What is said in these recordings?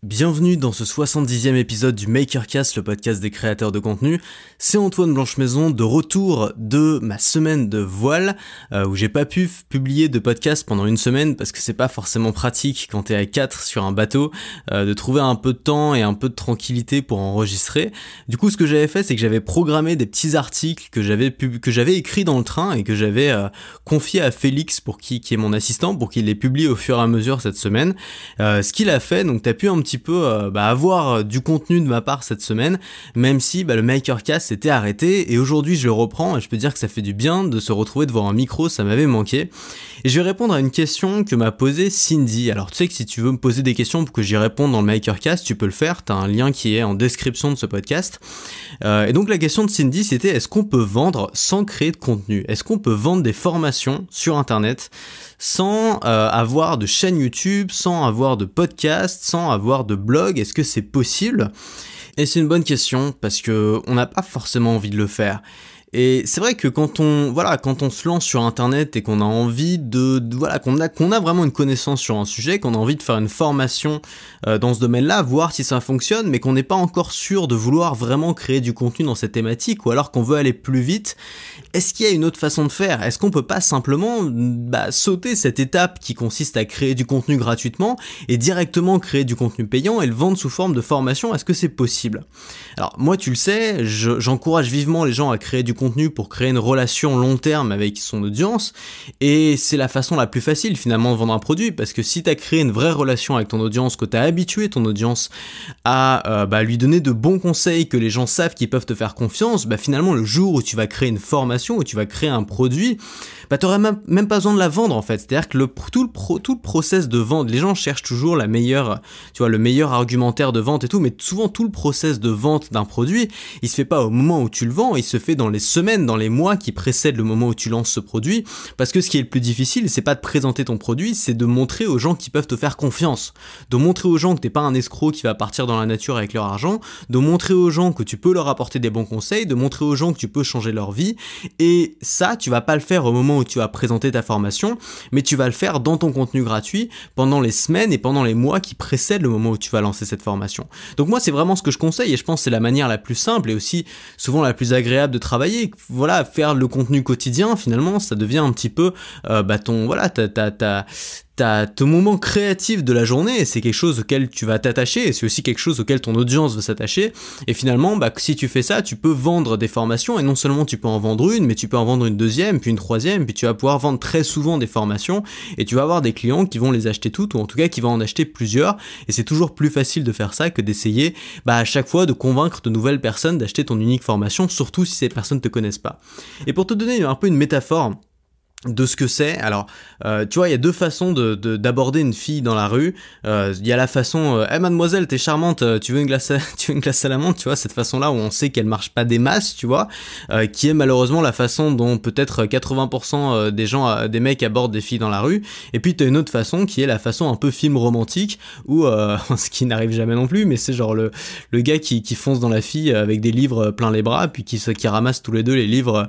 Bienvenue dans ce 70e épisode du MakerCast, le podcast des créateurs de contenu. C'est Antoine Blanchemaison, de retour de ma semaine de voile, où j'ai pas pu publier de podcast pendant une semaine parce que c'est pas forcément pratique quand t'es à 4 sur un bateau, de trouver un peu de temps et un peu de tranquillité pour enregistrer. Du coup, ce que j'avais fait, c'est que j'avais programmé des petits articles que j'avais écrits dans le train et que j'avais confié à Félix qui est mon assistant, pour qu'il les publie au fur et à mesure cette semaine. Ce qu'il a fait, donc t'as pu un petit peu avoir du contenu de ma part cette semaine, même si le MakerCast s'était arrêté, et aujourd'hui je le reprends et je peux dire que ça fait du bien de se retrouver devant un micro, ça m'avait manqué. Et je vais répondre à une question que m'a posée Cindy. Alors tu sais que si tu veux me poser des questions pour que j'y réponde dans le MakerCast, tu peux le faire, t'as un lien qui est en description de ce podcast. Et donc la question de Cindy, c'était: est-ce qu'on peut vendre sans créer de contenu? Est-ce qu'on peut vendre des formations sur internet sans avoir de chaîne YouTube, sans avoir de podcast, sans avoir de blog? Est-ce que c'est possible? Et c'est une bonne question parce que on n'a pas forcément envie de le faire. Et c'est vrai que quand on se lance sur internet et qu'on a envie qu'on a vraiment une connaissance sur un sujet, qu'on a envie de faire une formation dans ce domaine-là, voir si ça fonctionne, mais qu'on n'est pas encore sûr de vouloir vraiment créer du contenu dans cette thématique, ou alors qu'on veut aller plus vite, est-ce qu'il y a une autre façon de faire? Est-ce qu'on peut pas simplement sauter cette étape qui consiste à créer du contenu gratuitement et directement créer du contenu payant et le vendre sous forme de formation? Est-ce que c'est possible? Alors moi, tu le sais, j'encourage vivement les gens à créer du contenu pour créer une relation long terme avec son audience, et c'est la façon la plus facile finalement de vendre un produit, parce que si tu as créé une vraie relation avec ton audience, que tu as habitué ton audience à lui donner de bons conseils, que les gens savent qu'ils peuvent te faire confiance, finalement le jour où tu vas créer une formation, où tu vas créer un produit, t'auras même pas besoin de la vendre en fait. C'est-à-dire que tout le process de vente, les gens cherchent toujours le meilleur argumentaire de vente et tout, mais souvent tout le process de vente d'un produit, il se fait pas au moment où tu le vends, il se fait dans les semaines, dans les mois qui précèdent le moment où tu lances ce produit, parce que ce qui est le plus difficile, c'est pas de présenter ton produit, c'est de montrer aux gens qui peuvent te faire confiance, de montrer aux gens que t'es pas un escroc qui va partir dans la nature avec leur argent, de montrer aux gens que tu peux leur apporter des bons conseils, de montrer aux gens que tu peux changer leur vie. Et ça, tu vas pas le faire au moment où tu vas présenter ta formation, mais tu vas le faire dans ton contenu gratuit pendant les semaines et pendant les mois qui précèdent le moment où tu vas lancer cette formation. Donc moi, c'est vraiment ce que je conseille, et je pense que c'est la manière la plus simple et aussi souvent la plus agréable de travailler. Voilà, faire le contenu quotidien, finalement, ça devient un petit peu ton moment créatif de la journée, et c'est quelque chose auquel tu vas t'attacher, et c'est aussi quelque chose auquel ton audience va s'attacher. Et finalement, si tu fais ça, tu peux vendre des formations, et non seulement tu peux en vendre une, mais tu peux en vendre une deuxième, puis une troisième, puis tu vas pouvoir vendre très souvent des formations, et tu vas avoir des clients qui vont les acheter toutes, ou en tout cas qui vont en acheter plusieurs. Et c'est toujours plus facile de faire ça que d'essayer à chaque fois de convaincre de nouvelles personnes d'acheter ton unique formation, surtout si ces personnes ne te connaissent pas. Et pour te donner un peu une métaphore de ce que c'est, alors tu vois, il y a deux façons d'aborder une fille dans la rue. Il y a la façon hey, mademoiselle, t'es charmante, tu veux une glace à la menthe, tu vois, cette façon là où on sait qu'elle marche pas des masses, tu vois, qui est malheureusement la façon dont peut-être 80% des mecs abordent des filles dans la rue. Et puis t'as une autre façon qui est la façon un peu film romantique, où ce qui n'arrive jamais non plus, mais c'est genre le gars qui fonce dans la fille avec des livres plein les bras, puis qui ramasse tous les deux les livres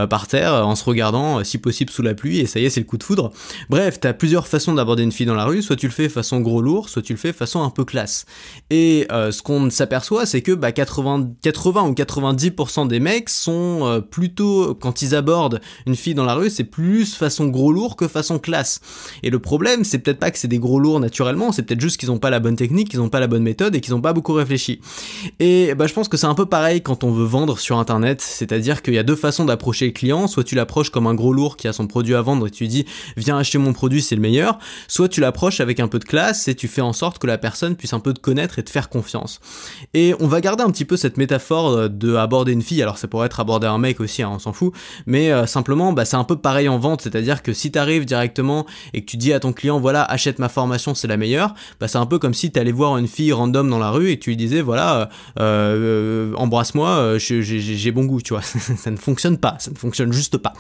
par terre en se regardant, si possible sous la pluie, et ça y est, c'est le coup de foudre. Bref, t'as plusieurs façons d'aborder une fille dans la rue, soit tu le fais façon gros lourd, soit tu le fais façon un peu classe. Et ce qu'on s'aperçoit, c'est que 80 ou 90% des mecs sont plutôt, quand ils abordent une fille dans la rue, c'est plus façon gros lourd que façon classe. Et le problème, c'est peut-être pas que c'est des gros lourds naturellement, c'est peut-être juste qu'ils ont pas la bonne technique, qu'ils ont pas la bonne méthode et qu'ils ont pas beaucoup réfléchi. Et je pense que c'est un peu pareil quand on veut vendre sur internet, c'est-à-dire qu'il y a deux façons d'approcher le client, soit tu l'approches comme un gros lourd qui a son produit à vendre et tu lui dis viens acheter mon produit, c'est le meilleur, soit tu l'approches avec un peu de classe et tu fais en sorte que la personne puisse un peu te connaître et te faire confiance. Et on va garder un petit peu cette métaphore de aborder une fille, alors ça pourrait être aborder un mec aussi, on s'en fout, mais simplement c'est un peu pareil en vente, c'est-à-dire que si t'arrives directement et que tu dis à ton client voilà, achète ma formation, c'est la meilleure, c'est un peu comme si t'allais voir une fille random dans la rue et que tu lui disais voilà, embrasse-moi, j'ai bon goût, tu vois. Ça ne fonctionne pas, ça ne fonctionne juste pas.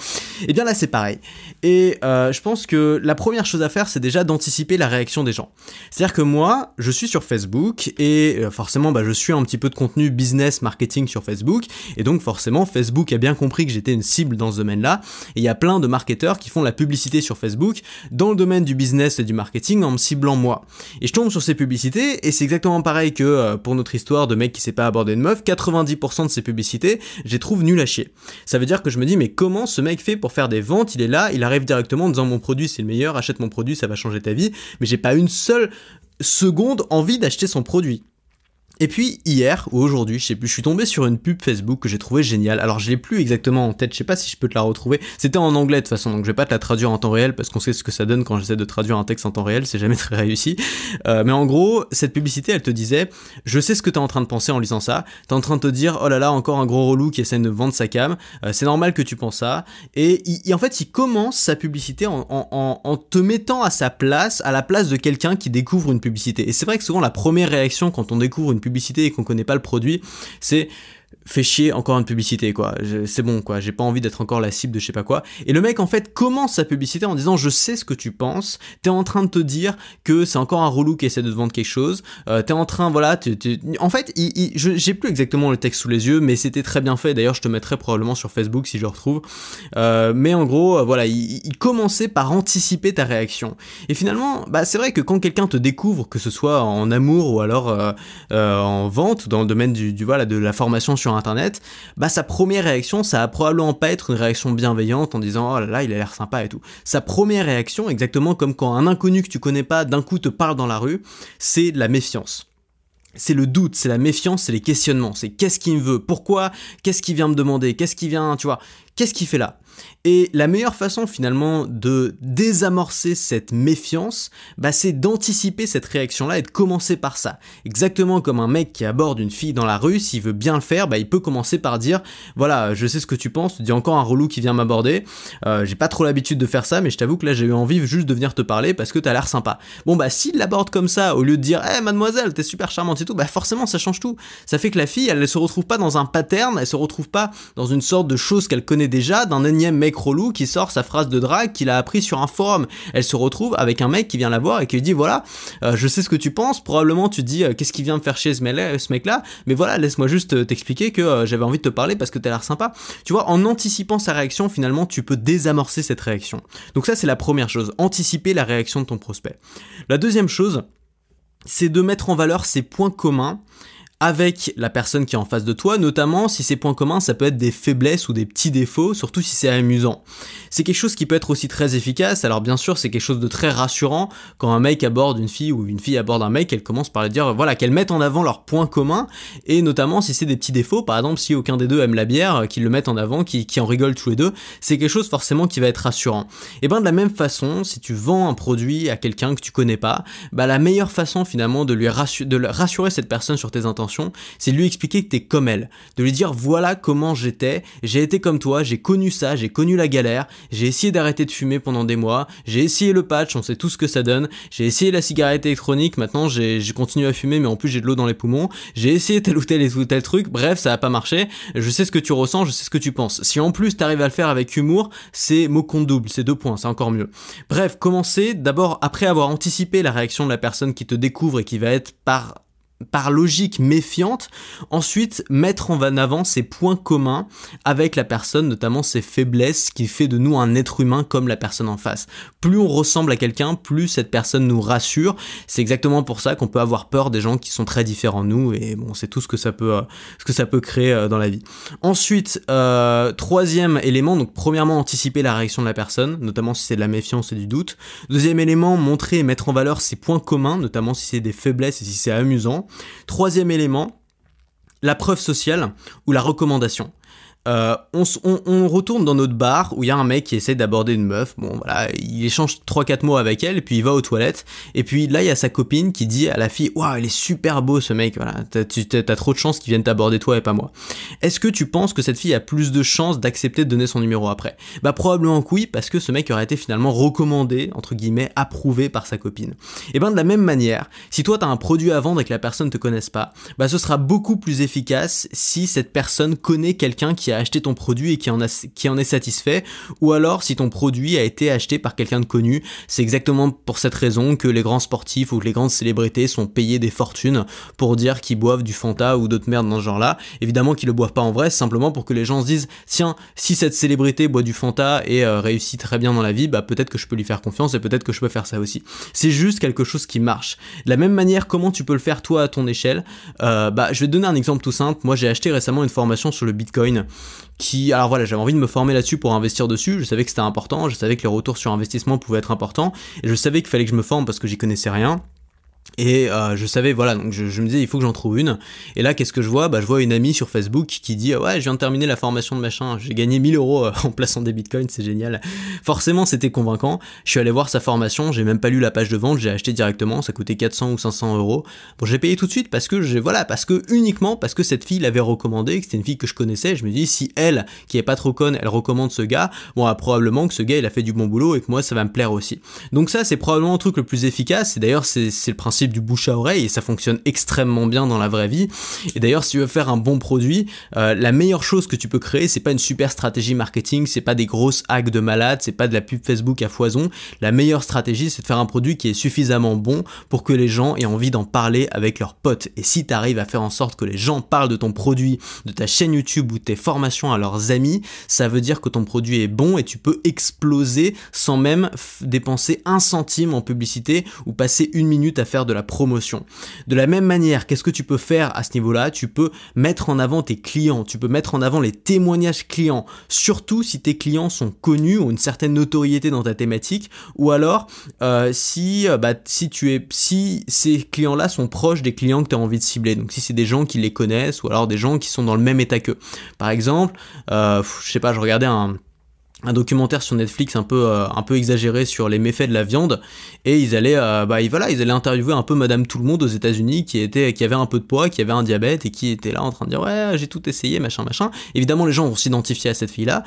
Et bien là c'est pareil. pareil. Et je pense que la première chose à faire, c'est déjà d'anticiper la réaction des gens. C'est-à-dire que moi, je suis sur Facebook et forcément, je suis un petit peu de contenu business, marketing sur Facebook, et donc forcément, Facebook a bien compris que j'étais une cible dans ce domaine-là, et il y a plein de marketeurs qui font la publicité sur Facebook dans le domaine du business et du marketing en me ciblant moi. Et je tombe sur ces publicités, et c'est exactement pareil que pour notre histoire de mec qui sait pas aborder une meuf, 90% de ces publicités, je les trouve nul à chier. Ça veut dire que je me dis, mais comment ce mec fait pour faire des ventes? Il est là, il arrive directement en disant mon produit c'est le meilleur, achète mon produit, ça va changer ta vie, mais j'ai pas une seule seconde envie d'acheter son produit. Et puis hier ou aujourd'hui, je sais plus, je suis tombé sur une pub Facebook que j'ai trouvé géniale. Alors je l'ai plus exactement en tête, je sais pas si je peux te la retrouver. C'était en anglais de toute façon, donc je vais pas te la traduire en temps réel parce qu'on sait ce que ça donne quand j'essaie de traduire un texte en temps réel, c'est jamais très réussi. Mais en gros, cette publicité, elle te disait, je sais ce que t'es en train de penser en lisant ça. T'es en train de te dire, oh là là, encore un gros relou qui essaie de vendre sa cam. C'est normal que tu penses ça. Et en fait, il commence sa publicité en te mettant à sa place, à la place de quelqu'un qui découvre une publicité. Et c'est vrai que souvent la première réaction quand on découvre une publicité et qu'on connaît pas le produit, c'est fait chier, encore une publicité quoi, c'est bon quoi, j'ai pas envie d'être encore la cible de je sais pas quoi. Et le mec en fait commence sa publicité en disant je sais ce que tu penses, t'es en train de te dire que c'est encore un relou qui essaie de te vendre quelque chose, t'es en train, voilà, en fait j'ai plus exactement le texte sous les yeux, mais c'était très bien fait, d'ailleurs je te mettrai probablement sur Facebook si je le retrouve, mais en gros voilà, il commençait par anticiper ta réaction. Et finalement, c'est vrai que quand quelqu'un te découvre, que ce soit en amour ou alors en vente, dans le domaine voilà, de la formation sur internet, sa première réaction, ça va probablement pas être une réaction bienveillante en disant oh là là il a l'air sympa et tout. Sa première réaction, exactement comme quand un inconnu que tu connais pas d'un coup te parle dans la rue, c'est de la méfiance. C'est le doute, c'est la méfiance, c'est les questionnements, c'est qu'est-ce qu'il me veut, pourquoi, qu'est-ce qu'il vient me demander, qu'est-ce qu'il vient, tu vois, qu'est-ce qu'il fait là. Et la meilleure façon finalement de désamorcer cette méfiance, c'est d'anticiper cette réaction-là et de commencer par ça. Exactement comme un mec qui aborde une fille dans la rue, s'il veut bien le faire, il peut commencer par dire voilà, je sais ce que tu penses, tu dis encore un relou qui vient m'aborder, j'ai pas trop l'habitude de faire ça, mais je t'avoue que là j'ai eu envie juste de venir te parler parce que t'as l'air sympa. Bon s'il l'aborde comme ça, au lieu de dire mademoiselle, t'es super charmante et tout, forcément ça change tout. Ça fait que la fille, elle se retrouve pas dans un pattern, elle se retrouve pas dans une sorte de chose qu'elle connaît déjà, d'un énième mec relou qui sort sa phrase de drague qu'il a appris sur un forum. Elle se retrouve avec un mec qui vient la voir et qui lui dit voilà, je sais ce que tu penses, probablement tu te dis qu'est-ce qui vient me faire chier ce mec là, mais voilà, laisse-moi juste t'expliquer que j'avais envie de te parler parce que t'as l'air sympa. Tu vois, en anticipant sa réaction, finalement tu peux désamorcer cette réaction. Donc ça c'est la première chose, anticiper la réaction de ton prospect. La deuxième chose, c'est de mettre en valeur ses points communs avec la personne qui est en face de toi, notamment si ces points communs, ça peut être des faiblesses ou des petits défauts, surtout si c'est amusant. C'est quelque chose qui peut être aussi très efficace, alors bien sûr c'est quelque chose de très rassurant quand un mec aborde une fille ou une fille aborde un mec, elle commence par lui dire voilà, qu'elles mettent en avant leurs points communs, et notamment si c'est des petits défauts, par exemple si aucun des deux aime la bière, qu'ils le mettent en avant, qui en rigolent tous les deux, c'est quelque chose forcément qui va être rassurant. Et de la même façon, si tu vends un produit à quelqu'un que tu connais pas, la meilleure façon finalement de rassurer cette personne sur tes intentions, c'est de lui expliquer que t'es comme elle, de lui dire voilà comment j'étais, j'ai été comme toi, j'ai connu ça, j'ai connu la galère, j'ai essayé d'arrêter de fumer pendant des mois, j'ai essayé le patch, on sait tout ce que ça donne, j'ai essayé la cigarette électronique, maintenant j'ai continué à fumer mais en plus j'ai de l'eau dans les poumons, j'ai essayé tel ou tel truc, bref ça a pas marché, je sais ce que tu ressens, je sais ce que tu penses. Si en plus t'arrives à le faire avec humour, c'est mot compte double, c'est 2 points, c'est encore mieux. Bref, commencez d'abord après avoir anticipé la réaction de la personne qui te découvre et qui va être par logique méfiante, ensuite mettre en avant ses points communs avec la personne, notamment ses faiblesses, qui fait de nous un être humain comme la personne en face. Plus on ressemble à quelqu'un, plus cette personne nous rassure. C'est exactement pour ça qu'on peut avoir peur des gens qui sont très différents de nous, et bon, c'est tout ce que ça peut créer dans la vie. Ensuite, troisième élément, donc premièrement, anticiper la réaction de la personne, notamment si c'est de la méfiance et du doute. Deuxième élément, montrer et mettre en valeur ses points communs, notamment si c'est des faiblesses et si c'est amusant. Troisième élément, la preuve sociale ou la recommandation. On retourne dans notre bar où il y a un mec qui essaie d'aborder une meuf, bon voilà, il échange 3-4 mots avec elle, et puis il va aux toilettes, et puis là il y a sa copine qui dit à la fille waouh, il est super beau ce mec, voilà, t'as trop de chance qu'il vienne t'aborder toi et pas moi. Est-ce que tu penses que cette fille a plus de chances d'accepter de donner son numéro après? Probablement que oui, parce que ce mec aurait été finalement recommandé, entre guillemets, approuvé par sa copine. Et de la même manière, si toi t'as un produit à vendre et que la personne te connaisse pas, ce sera beaucoup plus efficace si cette personne connaît quelqu'un qui a acheté ton produit et qui en est satisfait, ou alors si ton produit a été acheté par quelqu'un de connu. C'est exactement pour cette raison que les grands sportifs ou les grandes célébrités sont payés des fortunes pour dire qu'ils boivent du Fanta ou d'autres merdes dans ce genre-là. Évidemment qu'ils le boivent pas en vrai, c'est simplement pour que les gens se disent tiens, si cette célébrité boit du Fanta et réussit très bien dans la vie, bah peut-être que je peux lui faire confiance et peut-être que je peux faire ça aussi. C'est juste quelque chose qui marche. De la même manière, comment tu peux le faire toi à ton échelle? Je vais te donner un exemple tout simple. Moi j'ai acheté récemment une formation sur le Bitcoin alors voilà, j'avais envie de me former là-dessus pour investir dessus, je savais que c'était important, je savais que les retours sur investissement pouvaient être importants, et je savais qu'il fallait que je me forme parce que j'y connaissais rien. Et je savais, voilà, donc je me disais il faut que j'en trouve une. Et là qu'est-ce que je vois? Je vois une amie sur Facebook qui dit ouais, je viens de terminer la formation de machin, j'ai gagné 1000 € en plaçant des bitcoins, c'est génial. Forcément c'était convaincant. Je suis allé voir sa formation, j'ai même pas lu la page de vente, j'ai acheté directement, ça coûtait 400 ou 500 €. Bon, j'ai payé tout de suite parce que uniquement parce que cette fille l'avait recommandé, que c'était une fille que je connaissais. Je me dis si elle, qui est pas trop conne, elle recommande ce gars, bon probablement que ce gars il a fait du bon boulot et que moi ça va me plaire aussi. Donc ça c'est probablement le truc le plus efficace, et d'ailleurs c'est le principe du bouche à oreille, et ça fonctionne extrêmement bien dans la vraie vie. Et d'ailleurs si tu veux faire un bon produit, la meilleure chose que tu peux créer, c'est pas une super stratégie marketing, c'est pas des grosses hacks de malade, c'est pas de la pub Facebook à foison. La meilleure stratégie, c'est de faire un produit qui est suffisamment bon pour que les gens aient envie d'en parler avec leurs potes. Et si tu arrives à faire en sorte que les gens parlent de ton produit, de ta chaîne YouTube ou de tes formations à leurs amis, ça veut dire que ton produit est bon et tu peux exploser sans même dépenser un centime en publicité ou passer une minute à faire de la promotion. De la même manière, qu'est-ce que tu peux faire à ce niveau-là? Tu peux mettre en avant tes clients, tu peux mettre en avant les témoignages clients, surtout si tes clients sont connus ou une certaine notoriété dans ta thématique, ou alors si ces clients-là sont proches des clients que tu as envie de cibler, donc si c'est des gens qui les connaissent ou alors des gens qui sont dans le même état qu'eux. Par exemple, je sais pas, je regardais un documentaire sur Netflix un peu exagéré sur les méfaits de la viande, et ils allaient interviewer un peu Madame Tout le Monde aux États-Unis qui avait un peu de poids, qui avait un diabète et qui était là en train de dire ouais j'ai tout essayé machin. Évidemment les gens vont s'identifier à cette fille-là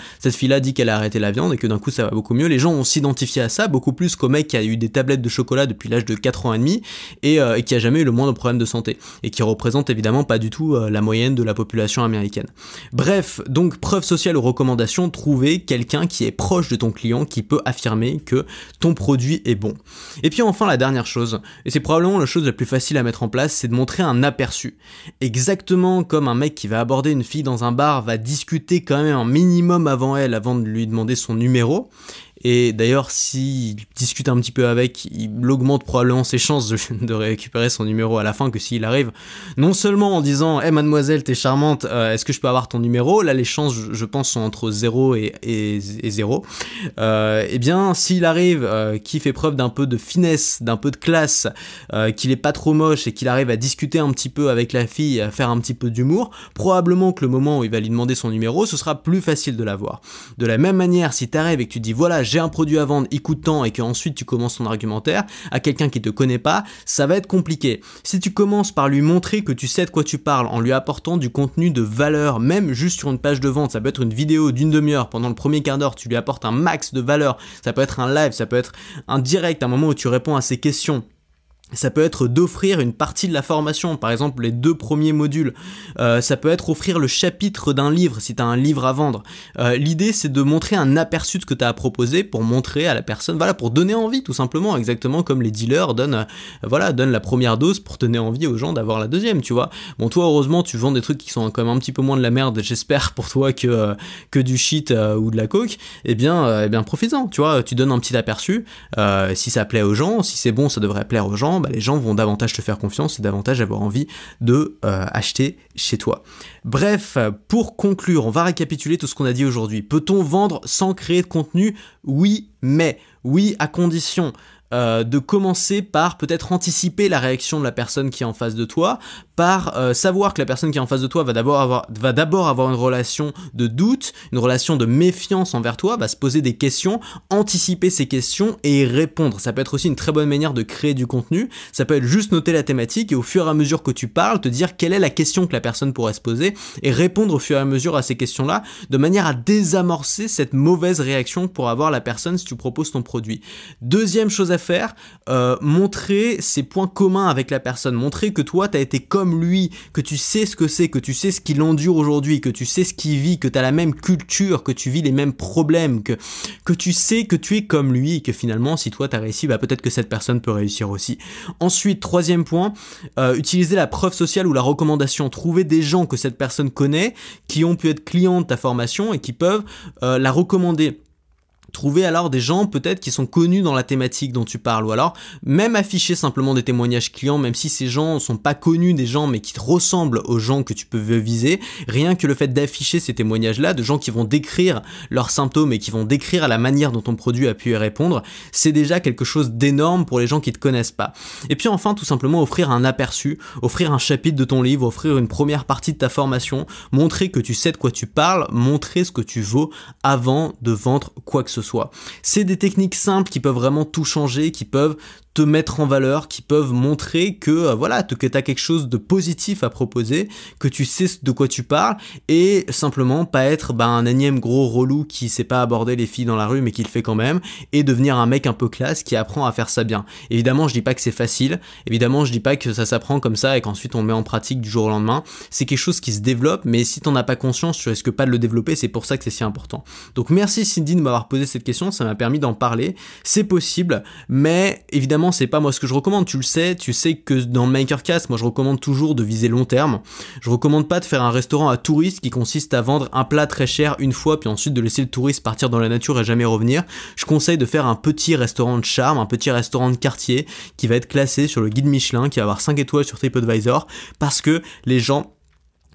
dit qu'elle a arrêté la viande et que d'un coup ça va beaucoup mieux. Les gens vont s'identifier à ça beaucoup plus qu'au mec qui a eu des tablettes de chocolat depuis l'âge de 4 ans et demi et qui a jamais eu le moindre problème de santé et qui représente évidemment pas du tout la moyenne de la population américaine. Bref, donc preuve sociale ou recommandation, trouver quelqu'un qui est proche de ton client, qui peut affirmer que ton produit est bon. Et puis enfin la dernière chose, et c'est probablement la chose la plus facile à mettre en place, c'est de montrer un aperçu. Exactement comme un mec qui va aborder une fille dans un bar va discuter quand même un minimum avant elle, avant de lui demander son numéro. Et d'ailleurs, s'il discute un petit peu avec, il augmente probablement ses chances de récupérer son numéro à la fin que s'il arrive non seulement en disant hey, mademoiselle, t'es charmante, est-ce que je peux avoir ton numéro? Là, les chances, je pense, sont entre 0 et 0. Eh bien, s'il arrive, qu'il fait preuve d'un peu de finesse, d'un peu de classe, qu'il est pas trop moche et qu'il arrive à discuter un petit peu avec la fille, à faire un petit peu d'humour, probablement que le moment où il va lui demander son numéro, ce sera plus facile de l'avoir. De la même manière, si t'arrives et que tu dis voilà, j'ai un produit à vendre, il coûte tant, et qu'ensuite tu commences ton argumentaire à quelqu'un qui te connaît pas, ça va être compliqué. Si tu commences par lui montrer que tu sais de quoi tu parles, en lui apportant du contenu de valeur, même juste sur une page de vente, ça peut être une vidéo d'une demi-heure, pendant le premier quart d'heure, tu lui apportes un max de valeur, ça peut être un live, ça peut être un direct, un moment où tu réponds à ses questions. Ça peut être d'offrir une partie de la formation, par exemple les 2 premiers modules. Ça peut être offrir le chapitre d'un livre si tu as un livre à vendre. L'idée c'est de montrer un aperçu de ce que tu as à proposer pour montrer à la personne, voilà, pour donner envie tout simplement, exactement comme les dealers donnent la première dose pour donner envie aux gens d'avoir la deuxième, tu vois. Bon, toi heureusement tu vends des trucs qui sont quand même un petit peu moins de la merde, j'espère pour toi que du shit ou de la coke. Eh bien profites-en, tu vois, tu donnes un petit aperçu. Si ça plaît aux gens, si c'est bon, ça devrait plaire aux gens. Les gens vont davantage te faire confiance et davantage avoir envie de acheter chez toi. Bref, pour conclure, on va récapituler tout ce qu'on a dit aujourd'hui. Peut-on vendre sans créer de contenu? Oui, mais oui, à condition de commencer par peut-être anticiper la réaction de la personne qui est en face de toi, par savoir que la personne qui est en face de toi va d'abord avoir une relation de doute, une relation de méfiance envers toi, va se poser des questions, anticiper ces questions et y répondre. Ça peut être aussi une très bonne manière de créer du contenu, ça peut être juste noter la thématique et au fur et à mesure que tu parles, te dire quelle est la question que la personne pourrait se poser et répondre au fur et à mesure à ces questions-là, de manière à désamorcer cette mauvaise réaction pour avoir la personne si tu proposes ton produit. Deuxième chose à à faire, montrer ses points communs avec la personne, montrer que toi t'as été comme lui, que tu sais ce que c'est, que tu sais ce qu'il endure aujourd'hui, que tu sais ce qu'il vit, que t'as la même culture, que tu vis les mêmes problèmes, que tu sais que tu es comme lui et que finalement si toi t'as réussi, peut-être que cette personne peut réussir aussi. Ensuite, troisième point, utiliser la preuve sociale ou la recommandation, trouver des gens que cette personne connaît, qui ont pu être clients de ta formation et qui peuvent la recommander. Trouver alors des gens peut-être qui sont connus dans la thématique dont tu parles, ou alors même afficher simplement des témoignages clients, même si ces gens sont pas connus des gens mais qui te ressemblent aux gens que tu peux viser. Rien que le fait d'afficher ces témoignages-là, de gens qui vont décrire leurs symptômes et qui vont décrire la manière dont ton produit a pu y répondre, c'est déjà quelque chose d'énorme pour les gens qui te connaissent pas. Et puis enfin, tout simplement offrir un aperçu, offrir un chapitre de ton livre, offrir une première partie de ta formation, montrer que tu sais de quoi tu parles, montrer ce que tu vaux avant de vendre quoi que ce soit. C'est des techniques simples qui peuvent vraiment tout changer, qui peuvent te mettre en valeur, qui peuvent montrer que que tu as quelque chose de positif à proposer, que tu sais de quoi tu parles, et simplement pas être un énième gros relou qui sait pas aborder les filles dans la rue mais qui le fait quand même, et devenir un mec un peu classe qui apprend à faire ça bien. Évidemment, je dis pas que c'est facile, évidemment je dis pas que ça s'apprend comme ça et qu'ensuite on le met en pratique du jour au lendemain. C'est quelque chose qui se développe, mais si t'en as pas conscience, tu risques pas de le développer, c'est pour ça que c'est si important. Donc merci Cindy de m'avoir posé cette question, ça m'a permis d'en parler. C'est possible, mais évidemment c'est pas moi ce que je recommande, tu sais que dans le Makercast, moi je recommande toujours de viser long terme. Je recommande pas de faire un restaurant à touristes qui consiste à vendre un plat très cher une fois puis ensuite de laisser le touriste partir dans la nature et jamais revenir. Je conseille de faire un petit restaurant de charme, un petit restaurant de quartier qui va être classé sur le guide Michelin, qui va avoir 5 étoiles sur TripAdvisor, parce que les gens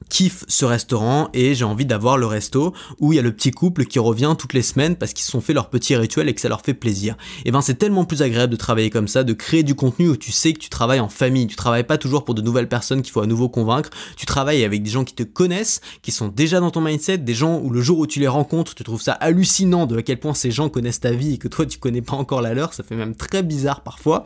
kiffe ce restaurant et j'ai envie d'avoir le resto où il y a le petit couple qui revient toutes les semaines parce qu'ils se sont fait leur petit rituel et que ça leur fait plaisir. Et c'est tellement plus agréable de travailler comme ça, de créer du contenu où tu sais que tu travailles en famille, tu travailles pas toujours pour de nouvelles personnes qu'il faut à nouveau convaincre, tu travailles avec des gens qui te connaissent, qui sont déjà dans ton mindset, des gens où le jour où tu les rencontres, tu trouves ça hallucinant de à quel point ces gens connaissent ta vie et que toi tu connais pas encore la leur, ça fait même très bizarre parfois,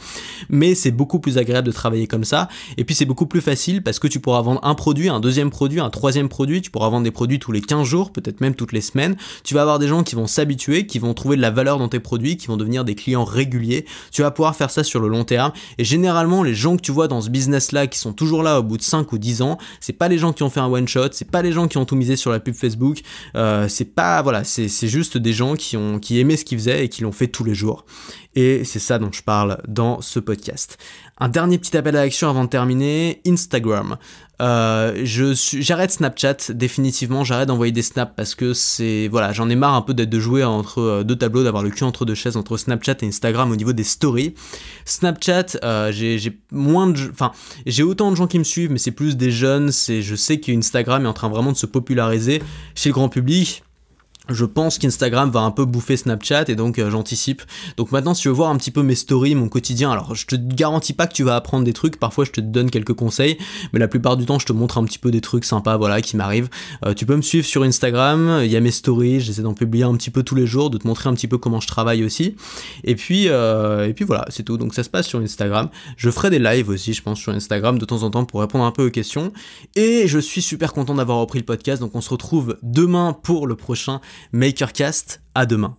mais c'est beaucoup plus agréable de travailler comme ça. Et puis c'est beaucoup plus facile parce que tu pourras vendre un produit, un deuxième produit, un troisième produit, tu pourras vendre des produits tous les 15 jours, peut-être même toutes les semaines. Tu vas avoir des gens qui vont s'habituer, qui vont trouver de la valeur dans tes produits, qui vont devenir des clients réguliers. Tu vas pouvoir faire ça sur le long terme. Et généralement, les gens que tu vois dans ce business-là, qui sont toujours là au bout de 5 ou 10 ans, c'est pas les gens qui ont fait un one-shot, c'est pas les gens qui ont tout misé sur la pub Facebook, c'est juste des gens qui aimaient ce qu'ils faisaient et qui l'ont fait tous les jours. Et c'est ça dont je parle dans ce podcast. Un dernier petit appel à l'action avant de terminer, Instagram. J'arrête Snapchat, définitivement, j'arrête d'envoyer des snaps parce que j'en ai marre un peu de jouer entre deux tableaux, d'avoir le cul entre deux chaises entre Snapchat et Instagram au niveau des stories. Snapchat, j'ai autant de gens qui me suivent, mais c'est plus des jeunes, je sais qu'Instagram est en train vraiment de se populariser chez le grand public. Je pense qu'Instagram va un peu bouffer Snapchat et donc j'anticipe. Donc maintenant, si tu veux voir un petit peu mes stories, mon quotidien, alors je te garantis pas que tu vas apprendre des trucs, parfois je te donne quelques conseils, mais la plupart du temps je te montre un petit peu des trucs sympas qui m'arrivent. Tu peux me suivre sur Instagram, il y a mes stories, j'essaie d'en publier un petit peu tous les jours, de te montrer un petit peu comment je travaille aussi. Et puis voilà, c'est tout. Donc ça se passe sur Instagram. Je ferai des lives aussi, je pense, sur Instagram de temps en temps pour répondre un peu aux questions. Et je suis super content d'avoir repris le podcast, donc on se retrouve demain pour le prochain Makercast. À demain.